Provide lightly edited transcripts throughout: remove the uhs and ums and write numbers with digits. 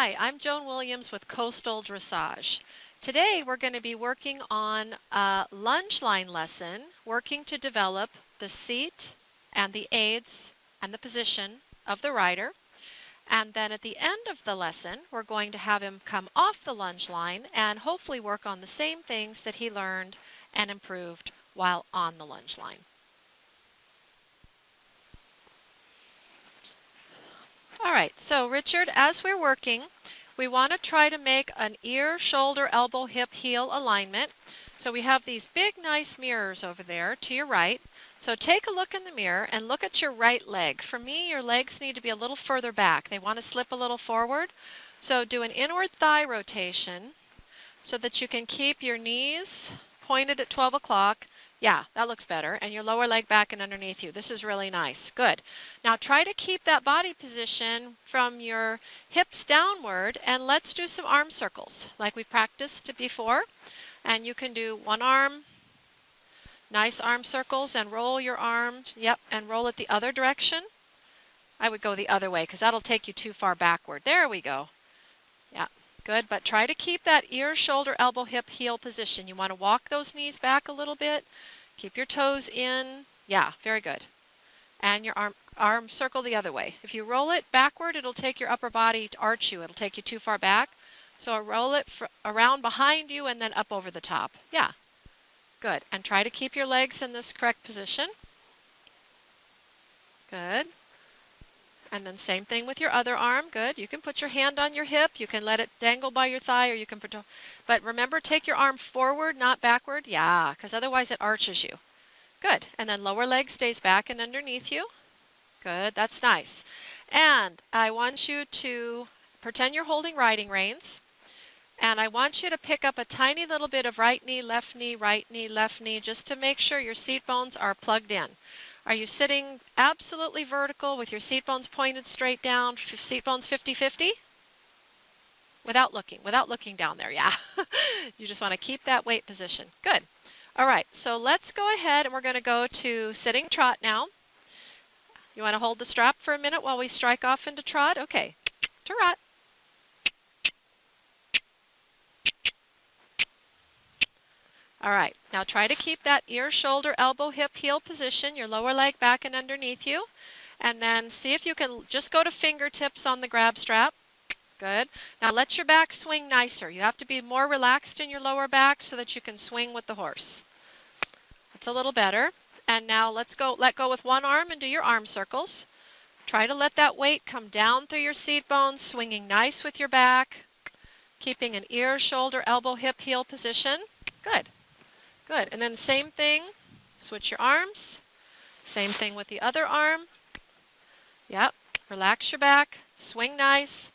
Hi, I'm Joan Williams with Coastal Dressage. Today we're going to be working on a lunge line lesson, working to develop the seat and the aids and the position of the rider. And then at the end of the lesson, we're going to have him come off the lunge line and hopefully work on the same things that he learned and improved while on the lunge line. All right, so Richard, as we're working, we want to try to make an ear, shoulder, elbow, hip, heel alignment. So we have these big, nice mirrors over there to your right. So take a look in the mirror and look at your right leg. For me, your legs need to be a little further back. They want to slip a little forward. So do an inward thigh rotation so that you can keep your knees pointed at 12 o'clock. Yeah, that looks better. And your lower leg back and underneath you. This is really nice. Good. Now try to keep that body position from your hips downward, and let's do some arm circles like we practiced before. And you can do one arm, nice arm circles, and roll your arms. Yep, and roll it the other direction. I would go the other way because that'll take you too far backward. There we go. Yeah. Good, but try to keep that ear, shoulder, elbow, hip, heel position. You want to walk those knees back a little bit. Keep your toes in. Yeah, very good. And your arm circle the other way. If you roll it backward, it'll take your upper body to arch you. It'll take you too far back. So roll it around behind you and then up over the top. Yeah, good. And try to keep your legs in this correct position. Good. And then same thing with your other arm. Good. You can put your hand on your hip. You can let it dangle by your thigh, or you can but remember, take your arm forward, not backward. Yeah, because otherwise it arches you. Good. And then lower leg stays back and underneath you. Good. That's nice. And I want you to pretend you're holding riding reins. And I want you to pick up a tiny little bit of right knee, left knee, right knee, left knee, just to make sure your seat bones are plugged in. Are you sitting absolutely vertical with your seat bones pointed straight down, seat bones 50-50? Without looking down there, yeah. You just want to keep that weight position. Good. All right, so let's go ahead and we're going to go to sitting trot now. You want to hold the strap for a minute while we strike off into trot? Okay, trot. All right, now try to keep that ear, shoulder, elbow, hip, heel position, your lower leg back and underneath you. And then see if you can just go to fingertips on the grab strap. Good. Now let your back swing nicer. You have to be more relaxed in your lower back so that you can swing with the horse. That's a little better. And now let go with one arm and do your arm circles. Try to let that weight come down through your seat bones, swinging nice with your back, keeping an ear, shoulder, elbow, hip, heel position. Good. Good. And then same thing, switch your arms. Same thing with the other arm. Yep. Relax your back, swing nice.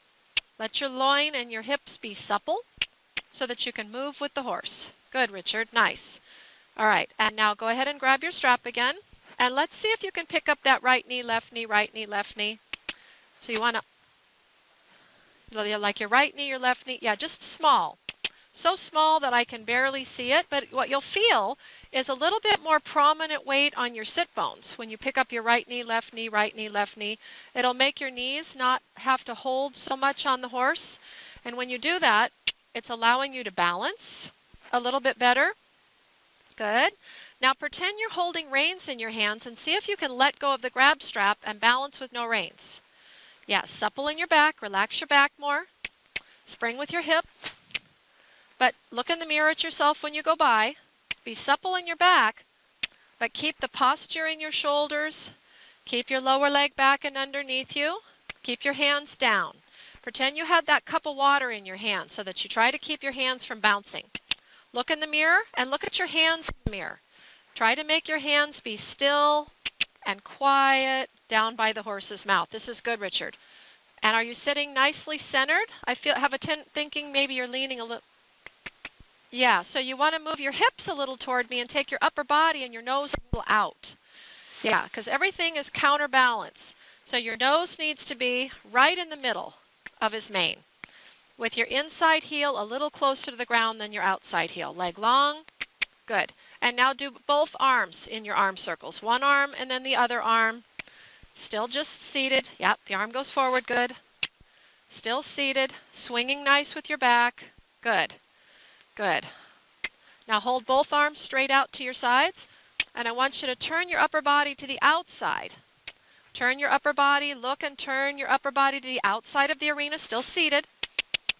Let your loin and your hips be supple so that you can move with the horse. Good, Richard. Nice. All right. And now go ahead and grab your strap again. And let's see if you can pick up that right knee, left knee, right knee, left knee. So you want to, like your right knee, your left knee. Yeah, just small. So small that I can barely see it, but what you'll feel is a little bit more prominent weight on your sit bones when you pick up your right knee, left knee, right knee, left knee. It'll make your knees not have to hold so much on the horse. And when you do that, it's allowing you to balance a little bit better. Good. Now pretend you're holding reins in your hands and see if you can let go of the grab strap and balance with no reins. Yeah, supple in your back, relax your back more. Spring with your hip. But look in the mirror at yourself when you go by. Be supple in your back, but keep the posture in your shoulders. Keep your lower leg back and underneath you. Keep your hands down. Pretend you had that cup of water in your hand so that you try to keep your hands from bouncing. Look in the mirror and look at your hands in the mirror. Try to make your hands be still and quiet down by the horse's mouth. This is good, Richard. And are you sitting nicely centered? I have a thinking maybe you're leaning a little. Yeah, so you want to move your hips a little toward me and take your upper body and your nose a little out. Yeah, because everything is counterbalance. So your nose needs to be right in the middle of his mane, with your inside heel a little closer to the ground than your outside heel. Leg long. Good. And now do both arms in your arm circles. One arm and then the other arm. Still just seated. Yep, the arm goes forward. Good. Still seated, swinging nice with your back. Good, good. Now hold both arms straight out to your sides, and I want you to turn your upper body to the outside. Turn your upper body, look and turn your upper body to the outside of the arena, still seated.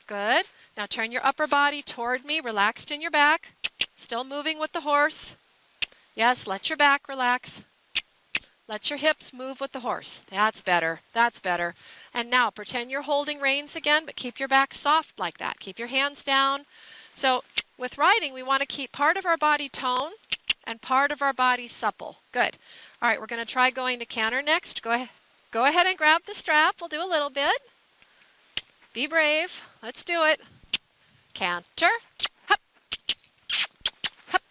Good. Now turn your upper body toward me, relaxed in your back, still moving with the horse. Yes, let your back relax. Let your hips move with the horse. That's better. That's better. And now pretend you're holding reins again, but keep your back soft like that. Keep your hands down. So with riding, we want to keep part of our body toned and part of our body supple. Good. All right, we're going to try going to canter next. Go ahead and grab the strap. We'll do a little bit. Be brave. Let's do it. Canter. Hup. Hup.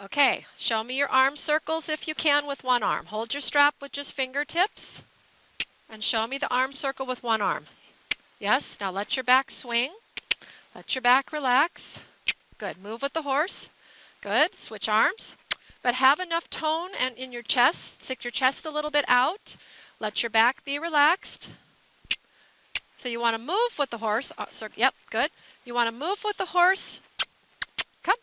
Okay, show me your arm circles if you can with one arm. Hold your strap with just fingertips and show me the arm circle with one arm. Yes, now let your back swing. Let your back relax. Good. Move with the horse. Good. Switch arms. But have enough tone and in your chest. Stick your chest a little bit out. Let your back be relaxed. So you want to move with the horse. Yep, good. You want to move with the horse. Come.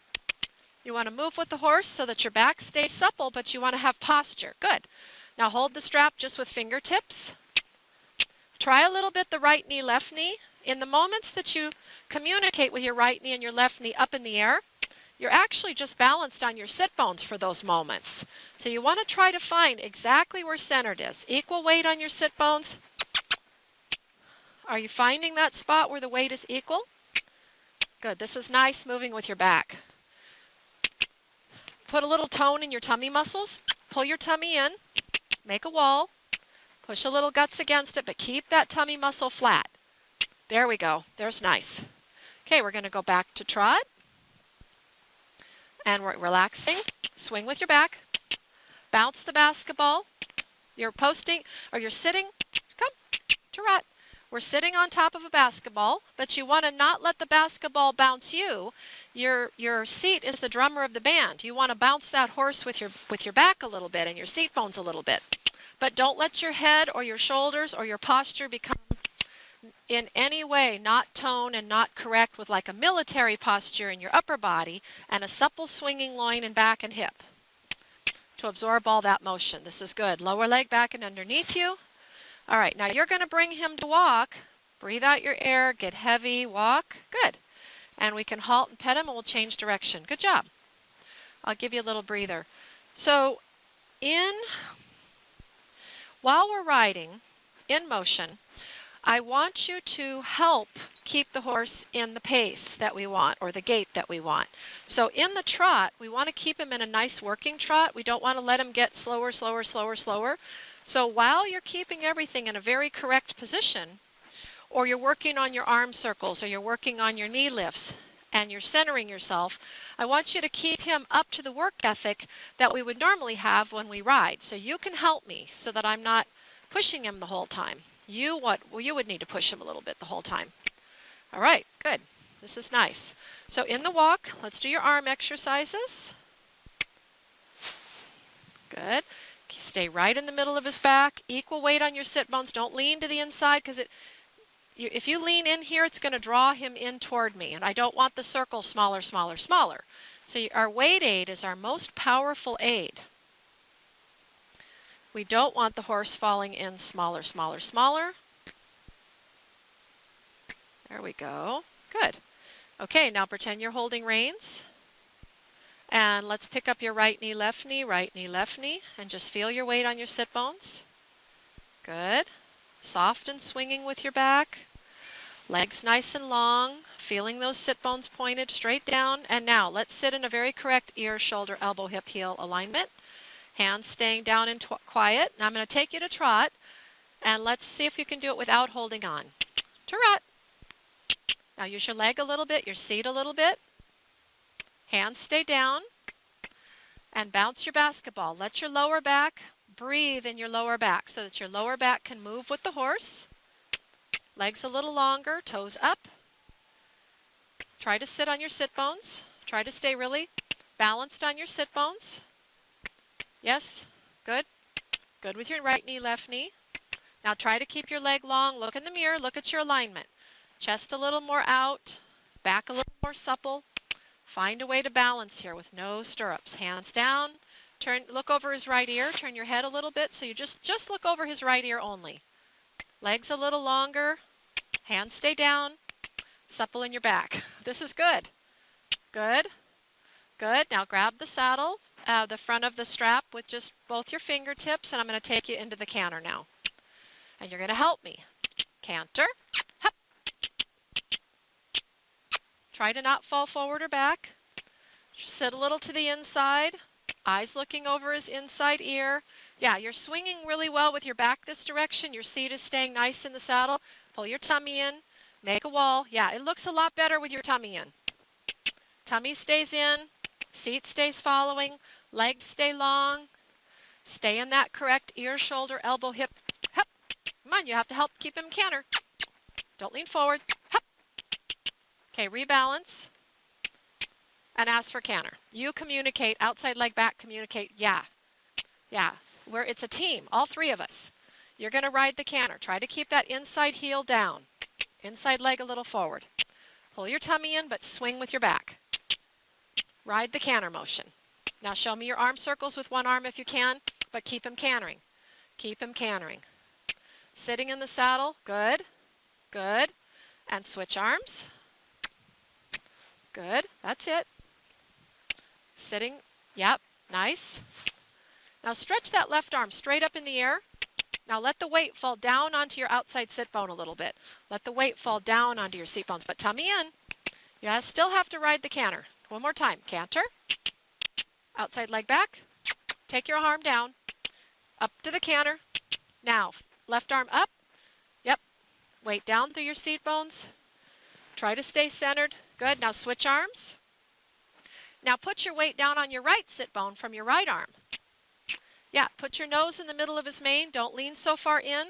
You want to move with the horse so that your back stays supple, but you want to have posture. Good. Now hold the strap just with fingertips. Try a little bit the right knee, left knee. In the moments that you communicate with your right knee and your left knee up in the air, you're actually just balanced on your sit bones for those moments. So you want to try to find exactly where centered is. Equal weight on your sit bones. Are you finding that spot where the weight is equal? Good. This is nice moving with your back. Put a little tone in your tummy muscles. Pull your tummy in. Make a wall. Push a little guts against it, but keep that tummy muscle flat. There we go. There's nice. Okay, we're going to go back to trot. And we're relaxing. Swing with your back. Bounce the basketball. You're posting, or you're sitting. Come, trot. We're sitting on top of a basketball, but you want to not let the basketball bounce you. Your seat is the drummer of the band. You want to bounce that horse with your back a little bit and your seat bones a little bit. But don't let your head or your shoulders or your posture become in any way not tone and not correct with like a military posture in your upper body and a supple swinging loin and back and hip to absorb all that motion. This is good. Lower leg back and underneath you. All right, now you're going to bring him to walk. Breathe out your air, get heavy, walk. Good. And we can halt and pet him and we'll change direction. Good job. I'll give you a little breather. So while we're riding in motion, I want you to help keep the horse in the pace that we want or the gait that we want. So in the trot, we want to keep him in a nice working trot. We don't want to let him get slower, slower, slower, slower. So while you're keeping everything in a very correct position, or you're working on your arm circles, or you're working on your knee lifts, and you're centering yourself, I want you to keep him up to the work ethic that we would normally have when we ride. So you can help me so that I'm not pushing him the whole time. You would need to push him a little bit the whole time. All right, good. This is nice. So in the walk, let's do your arm exercises. Good. Stay right in the middle of his back. Equal weight on your sit bones. Don't lean to the inside because if you lean in here, it's going to draw him in toward me. And I don't want the circle smaller, smaller, smaller. So our weight aid is our most powerful aid. We don't want the horse falling in smaller, smaller, smaller. There we go. Good. Okay, now pretend you're holding reins. And let's pick up your right knee, left knee, and just feel your weight on your sit bones. Good. Soft and swinging with your back. Legs nice and long, feeling those sit bones pointed straight down. And now let's sit in a very correct ear, shoulder, elbow, hip, heel alignment. Hands staying down and quiet. Now I'm going to take you to trot, and let's see if you can do it without holding on. Trot. Now use your leg a little bit, your seat a little bit. Hands stay down, and bounce your basketball. Let your lower back breathe in your lower back so that your lower back can move with the horse. Legs a little longer, toes up. Try to sit on your sit bones. Try to stay really balanced on your sit bones. Yes, good. Good with your right knee, left knee. Now try to keep your leg long. Look in the mirror. Look at your alignment. Chest a little more out. Back a little more supple. Find a way to balance here with no stirrups. Hands down. Look over his right ear. Turn your head a little bit so you just look over his right ear only. Legs a little longer. Hands stay down. Supple in your back. This is good. Good. Good. Now grab the saddle, the front of the strap with just both your fingertips, and I'm going to take you into the canter now. And you're going to help me. Canter. Hop. Try to not fall forward or back. Just sit a little to the inside. Eyes looking over his inside ear. Yeah, you're swinging really well with your back this direction. Your seat is staying nice in the saddle. Pull your tummy in. Make a wall. Yeah, it looks a lot better with your tummy in. Tummy stays in. Seat stays following. Legs stay long. Stay in that correct ear, shoulder, elbow, hip. Hop. Come on, you have to help keep him canter. Don't lean forward. Hop. Okay, rebalance. And ask for canter. You communicate, outside leg back, communicate, yeah. Yeah, it's a team, all three of us. You're going to ride the canter. Try to keep that inside heel down. Inside leg a little forward. Pull your tummy in, but swing with your back. Ride the canter motion. Now show me your arm circles with one arm if you can, but keep him cantering. Keep him cantering. Sitting in the saddle, good, good. And switch arms. Good, that's it. Sitting, yep, nice. Now stretch that left arm straight up in the air. Now let the weight fall down onto your outside sit bone a little bit. Let the weight fall down onto your seat bones, but tummy in. You still have to ride the canter. One more time, canter. Outside leg back. Take your arm down. Up to the canter. Now, left arm up. Yep. Weight down through your seat bones. Try to stay centered. Good. Now switch arms. Now put your weight down on your right sit bone from your right arm. Yeah, put your nose in the middle of his mane. Don't lean so far in.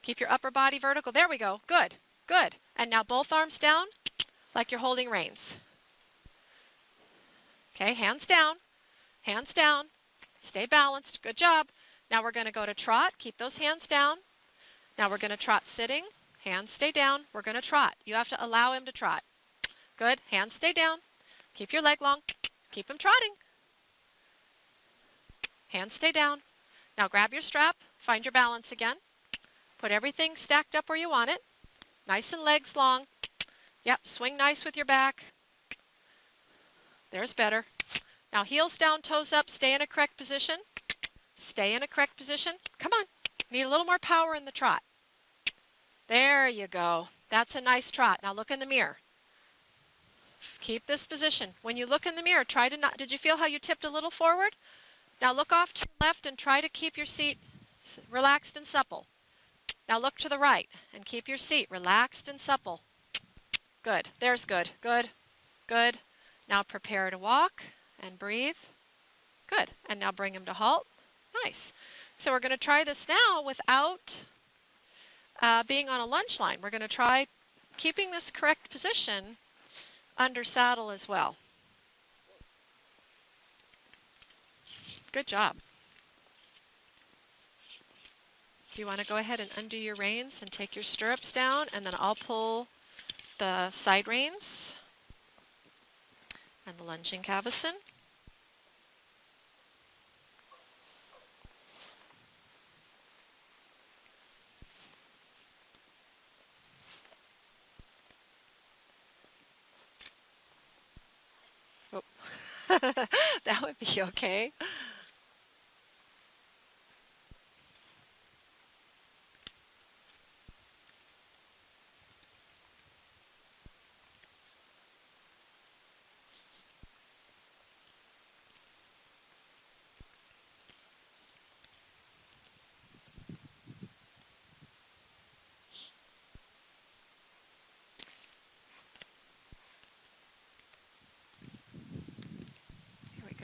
Keep your upper body vertical. There we go. Good, good. And now both arms down like you're holding reins. Okay, hands down, hands down. Stay balanced. Good job. Now we're going to go to trot. Keep those hands down. Now we're going to trot sitting. Hands stay down. We're going to trot. You have to allow him to trot. Good. Hands stay down. Keep your leg long. Keep him trotting. Hands stay down. Now grab your strap. Find your balance again. Put everything stacked up where you want it. Nice and legs long. Yep, swing nice with your back. There's better. Now heels down, toes up. Stay in a correct position. Stay in a correct position. Come on. Need a little more power in the trot. There you go. That's a nice trot. Now look in the mirror. Keep this position. When you look in the mirror, try to not... Did you feel how you tipped a little forward? Now look off to your left and try to keep your seat relaxed and supple. Now look to the right and keep your seat relaxed and supple. Good. There's good. Good. Good. Now prepare to walk and breathe. Good. And now bring him to halt. Nice. So we're going to try this now without being on a lunge line. We're going to try keeping this correct position under saddle as well. Good job. Do you want to go ahead and undo your reins and take your stirrups down, and then I'll pull the side reins and the lunging cavesson. Oh. That would be okay.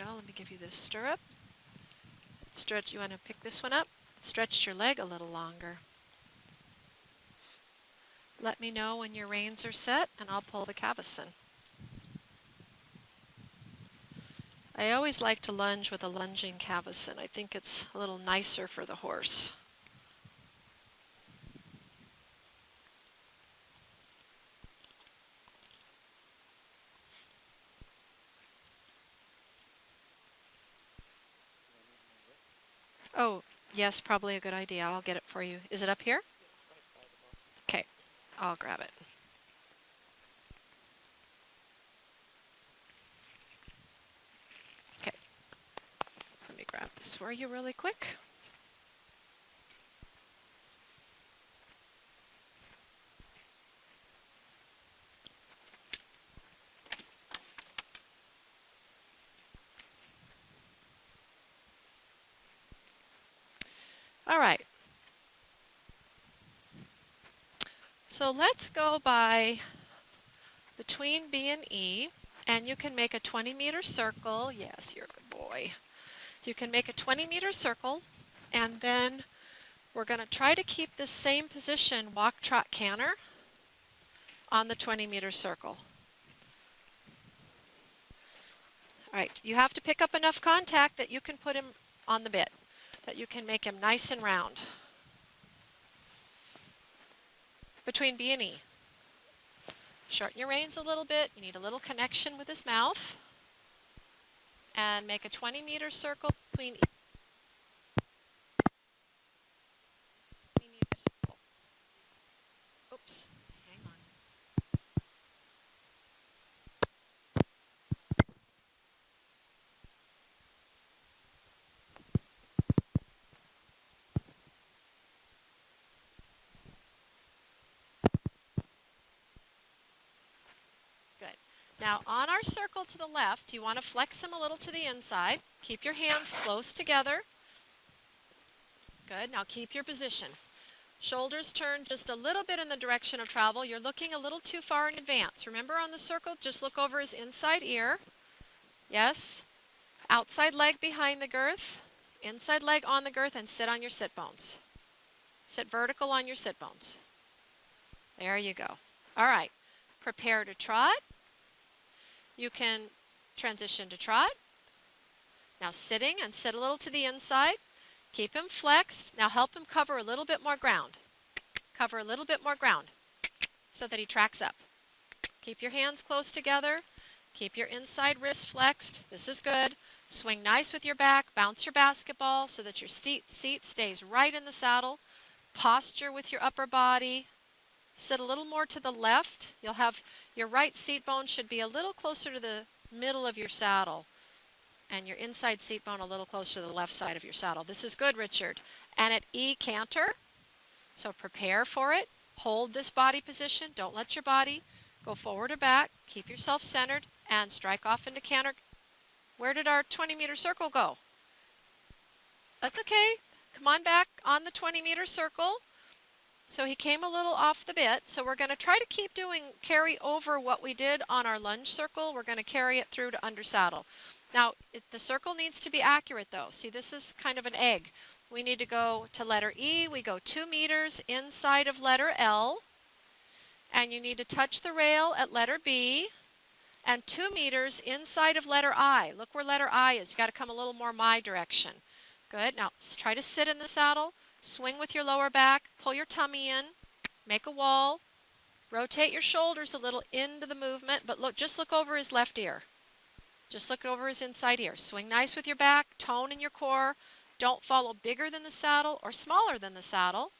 Let me give you this stirrup. Stretch. You want to pick this one up? Stretch your leg a little longer. Let me know when your reins are set and I'll pull the cavesson. I always like to lunge with a lunging cavesson. I think it's a little nicer for the horse. Oh, yes, probably a good idea. I'll get it for you. Is it up here? Okay, I'll grab it. Okay, let me grab this for you really quick. All right, so let's go by between B and E, and you can make a 20-meter circle. Yes, you're a good boy. You can make a 20-meter circle, and then we're going to try to keep this same position, walk, trot, canter, on the 20-meter circle. All right, you have to pick up enough contact that you can put him on the bit, that you can make him nice and round. Between B and E. Shorten your reins a little bit. You need a little connection with his mouth. And make a 20-meter circle between each circle. Oops, hang on. Good. Now on our circle to the left, you want to flex him a little to the inside. Keep your hands close together. Good. Now keep your position. Shoulders turn just a little bit in the direction of travel. You're looking a little too far in advance. Remember on the circle, just look over his inside ear. Yes. Outside leg behind the girth. Inside leg on the girth, and sit on your sit bones. Sit vertical on your sit bones. There you go. All right. Prepare to trot. You can transition to trot. Now sitting, and sit a little to the inside. Keep him flexed. Now help him cover a little bit more ground. Cover a little bit more ground so that he tracks up. Keep your hands close together. Keep your inside wrist flexed. This is good. Swing nice with your back. Bounce your basketball so that your seat stays right in the saddle. Posture with your upper body. Sit a little more to the left. You'll have your right seat bone should be a little closer to the middle of your saddle, and your inside seat bone a little closer to the left side of your saddle. This is good, Richard. And at E, canter. So prepare for it. Hold this body position. Don't let your body go forward or back. Keep yourself centered and strike off into canter. Where did our 20-meter circle go? That's okay. Come on back on the 20-meter circle. So he came a little off the bit. So we're going to try to carry over what we did on our lunge circle. We're going to carry it through to under saddle. Now, the circle needs to be accurate though. See, this is kind of an egg. We need to go to letter E. We go 2 meters inside of letter L. And you need to touch the rail at letter B. And 2 meters inside of letter I. Look where letter I is. You got to come a little more my direction. Good. Now, try to sit in the saddle. Swing with your lower back. Pull your tummy in. Make a wall. Rotate your shoulders a little into the movement, but just look over his left ear. Just look over his inside ear. Swing nice with your back. Tone in your core. Don't follow bigger than the saddle or smaller than the saddle.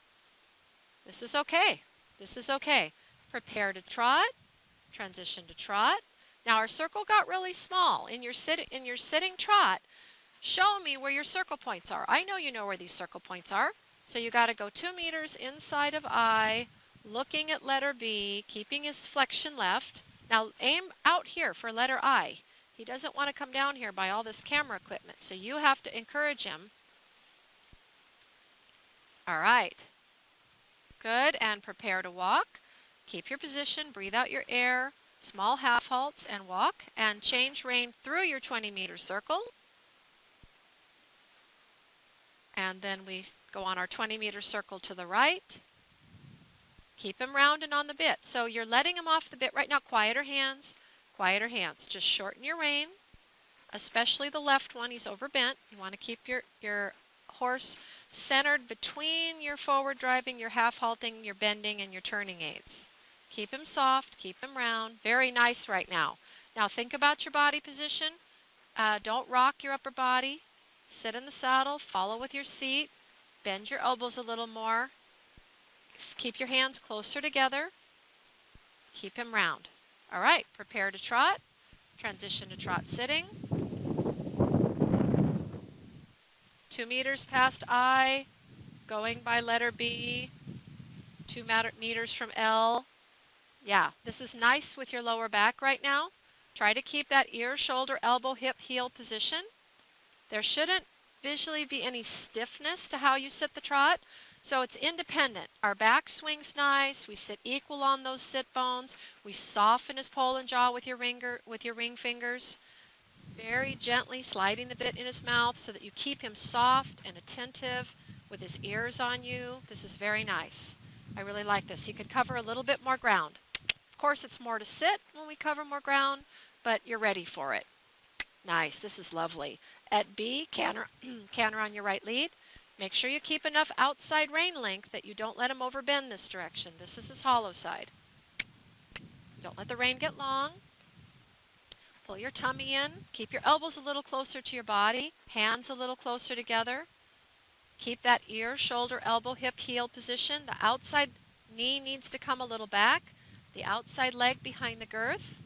This is okay. This is okay. Prepare to trot. Transition to trot. Now our circle got really small. In your sitting trot, show me where your circle points are. I know you know where these circle points are. So you got to go 2 meters inside of I, looking at letter B, keeping his flexion left. Now aim out here for letter I. He doesn't want to come down here by all this camera equipment, so you have to encourage him. All right. Good, and prepare to walk. Keep your position, breathe out your air, small half halts, and walk, and change rein through your 20-meter circle. And then we go on our 20-meter circle to the right. Keep him round and on the bit. So you're letting him off the bit right now. Quieter hands, quieter hands. Just shorten your rein, especially the left one. He's overbent. You want to keep your horse centered between your forward driving, your half halting, your bending, and your turning aids. Keep him soft, keep him round. Very nice right now. Now think about your body position. Don't rock your upper body. Sit in the saddle, follow with your seat, bend your elbows a little more, keep your hands closer together, keep him round. All right, prepare to trot, transition to trot sitting. 2 meters past I, going by letter B, 2 meters from L. Yeah, this is nice with your lower back right now. Try to keep that ear, shoulder, elbow, hip, heel position. There shouldn't visually be any stiffness to how you sit the trot, so it's independent. Our back swings nice, we sit equal on those sit bones, we soften his pole and jaw with your ring fingers, very gently sliding the bit in his mouth so that you keep him soft and attentive with his ears on you. This is very nice. I really like this. He could cover a little bit more ground. Of course, it's more to sit when we cover more ground, but you're ready for it. Nice. This is lovely. At B, canter on your right lead. Make sure you keep enough outside rein length that you don't let him overbend this direction. This is his hollow side. Don't let the rein get long. Pull your tummy in. Keep your elbows a little closer to your body. Hands a little closer together. Keep that ear, shoulder, elbow, hip, heel position. The outside knee needs to come a little back. The outside leg behind the girth.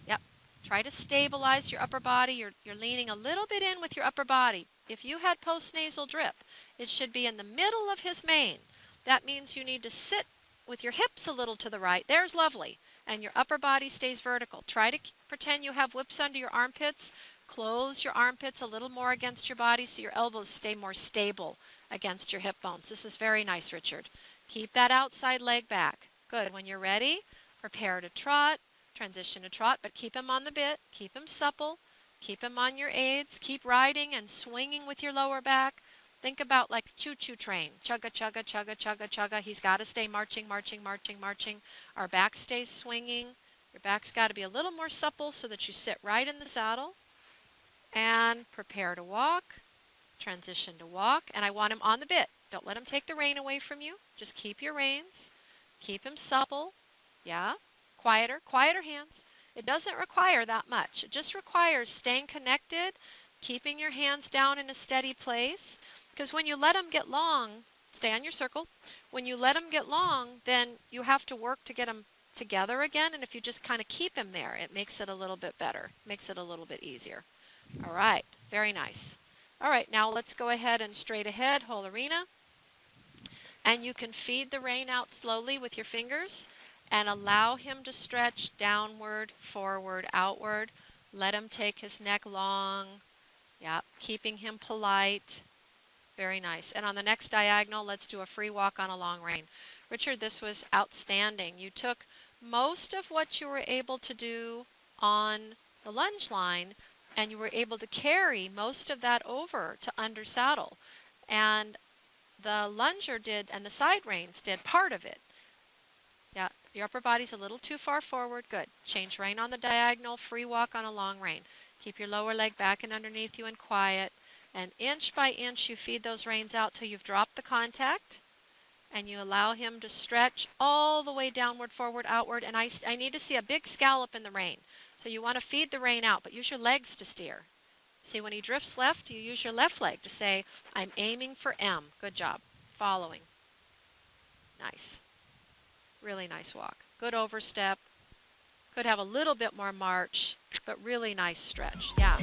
Yep. Try to stabilize your upper body. You're leaning a little bit in with your upper body. If you had postnasal drip, it should be in the middle of his mane. That means you need to sit with your hips a little to the right. There's lovely. And your upper body stays vertical. Try to pretend you have whips under your armpits. Close your armpits a little more against your body so your elbows stay more stable against your hip bones. This is very nice, Richard. Keep that outside leg back. Good. When you're ready, prepare to trot, transition to trot, but keep him on the bit. Keep him supple. Keep him on your aids. Keep riding and swinging with your lower back. Think about like a choo-choo train. Chugga, chugga, chugga, chugga, chugga. He's got to stay marching, marching, marching, marching. Our back stays swinging. Your back's got to be a little more supple so that you sit right in the saddle. And prepare to walk. Transition to walk. And I want him on the bit. Don't let him take the rein away from you. Just keep your reins. Keep him supple. Yeah. Quieter hands. It doesn't require that much. It just requires staying connected, keeping your hands down in a steady place. Because when you let them get long, stay on your circle. When you let them get long, then you have to work to get them together again. And if you just kind of keep him there, it makes it a little bit better. Makes it a little bit easier. All right. Very nice. All right. Now let's go ahead and straight ahead, whole arena. And you can feed the rein out slowly with your fingers and allow him to stretch downward, forward, outward. Let him take his neck long. Yeah. Keeping him polite. Very nice. And on the next diagonal, let's do a free walk on a long rein. Richard, this was outstanding. You took most of what you were able to do on the lunge line, and you were able to carry most of that over to under saddle. And the lunger did, and the side reins did part of it. Yeah, your upper body's a little too far forward. Good. Change rein on the diagonal, free walk on a long rein. Keep your lower leg back and underneath you and quiet. And inch by inch, you feed those reins out till you've dropped the contact. And you allow him to stretch all the way downward, forward, outward. And I need to see a big scallop in the rein. So you want to feed the rein out, but use your legs to steer. See, when he drifts left, you use your left leg to say, I'm aiming for M. Good job. Following. Nice. Really nice walk. Good overstep. Could have a little bit more march, but really nice stretch. Yeah.